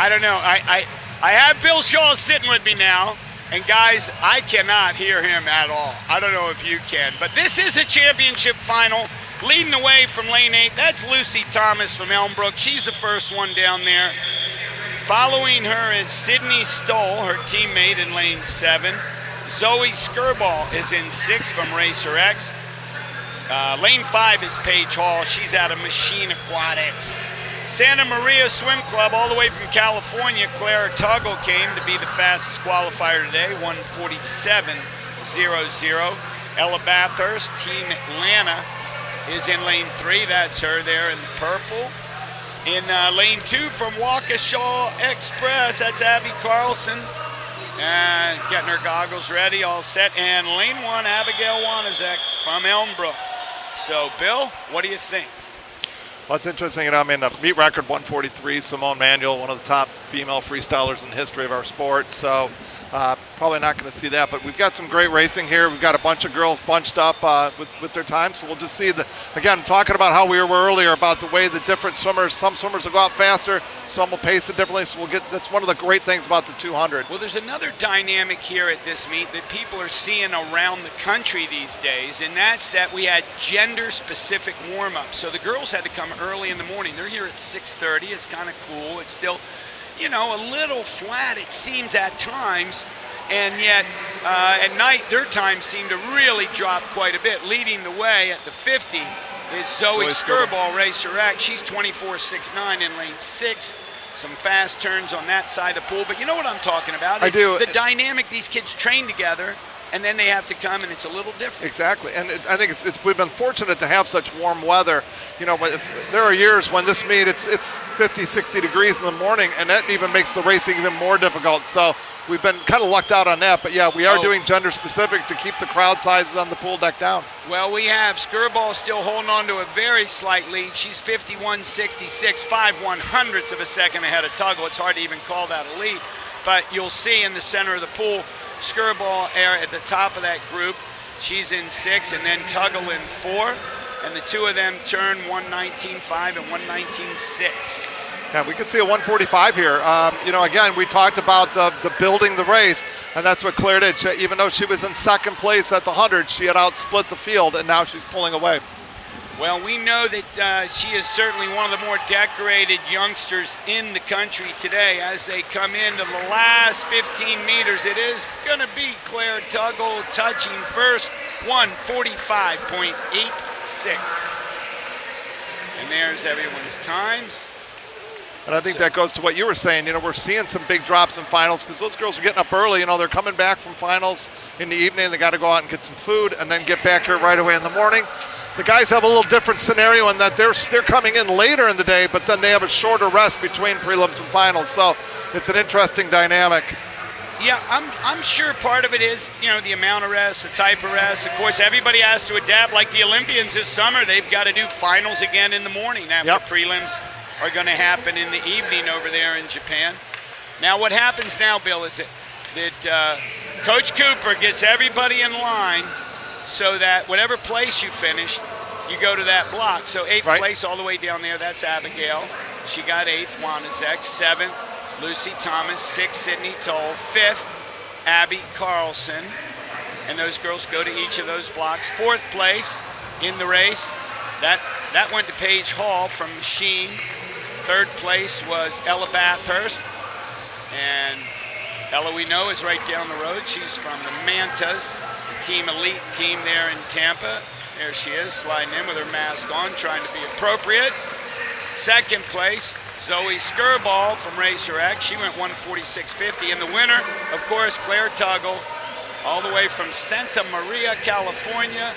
I don't know. I have Bill Shaw sitting with me now. And guys, I cannot hear him at all. I don't know if you can. But this is a championship final. Leading the way from lane 8, that's Lucy Thomas from Elmbrook. She's the first one down there. Following her is Sydney Stoll, her teammate in lane 7. Zoe Skirball is in 6 from Racer X. Lane 5 is Paige Hall. She's out of Machine Aquatics. Santa Maria Swim Club, all the way from California, Clara Tuggle came to be the fastest qualifier today, 1:47.00. Ella Bathurst, Team Atlanta, is in lane 3. That's her there in purple. In lane 2 from Waukesha Express, that's Abby Carlson. Getting her goggles ready, all set. And lane 1, Abigail Wanizek from Elmbrook. So, Bill, what do you think? Well, it's interesting. I mean, the meet record 143, Simone Manuel, one of the top female freestylers in the history of our sport. So probably not going to see that. But we've got some great racing here. We've got a bunch of girls bunched up with their time. So we'll just see again, talking about how we were earlier about the way the different swimmers, some swimmers will go out faster, some will pace it differently. So that's one of the great things about the 200s. Well, there's another dynamic here at this meet that people are seeing around the country these days, and that's that we had gender-specific warm-ups. So the girls had to come early in the morning. They're here at 6:30. It's kind of cool. It's still, a little flat, it seems, at times. And yet, at night, their times seem to really drop quite a bit. Leading the way at the 50 is Zoe Skirball, Racer X. She's 24.69 in lane 6. Some fast turns on that side of the pool. But you know what I'm talking about? I do. The dynamic, these kids train together, and then they have to come, and it's a little different. Exactly, and I think we've been fortunate to have such warm weather. But there are years when this meet, it's 50, 60 degrees in the morning, and that even makes the racing even more difficult. So we've been kind of lucked out on that. But yeah, we are doing gender specific to keep the crowd sizes on the pool deck down. Well, we have Skirball still holding on to a very slight lead. She's 51.66, 5/100ths of a second ahead of Tuggle. It's hard to even call that a lead, but you'll see in the center of the pool, Skirball at the top of that group. She's in 6, and then Tuggle in 4. And the two of them turn 1:19.5 and 1:19.6. Yeah, we could see a 145 here. Again, we talked about the building the race, and that's what Claire did. Even though she was in second place at the 100, she had outsplit the field, and now she's pulling away. Well, we know that she is certainly one of the more decorated youngsters in the country today. As they come into the last 15 meters, it is going to be Claire Tuggle touching first, 1:45.86. And there's everyone's times. And I think that goes to what you were saying. We're seeing some big drops in finals because those girls are getting up early. They're coming back from finals in the evening. They got to go out and get some food and then get back here right away in the morning. The guys have a little different scenario in that they're coming in later in the day, but then they have a shorter rest between prelims and finals. So it's an interesting dynamic. Yeah, I'm sure part of it is, the amount of rest, the type of rest. Of course, everybody has to adapt. Like the Olympians this summer, they've got to do finals again in the morning after prelims are going to happen in the evening over there in Japan. Now, what happens now, Bill, is that Coach Cooper gets everybody in line so that whatever place you finished, you go to that block. So 8th place all the way down there, that's Abigail. She got 8th, Wanizek. 7th, Lucy Thomas. 6th, Sydney Toll. 5th, Abby Carlson. And those girls go to each of those blocks. 4th place in the race, that went to Paige Hall from Machine. 3rd place was Ella Bathurst. And Ella, we know, is right down the road. She's from the Mantas, the Team Elite team there in Tampa. There she is, sliding in with her mask on, trying to be appropriate. 2nd place, Zoe Skirball from Racer X. She went 1:46.50. And the winner, of course, Claire Tuggle, all the way from Santa Maria, California.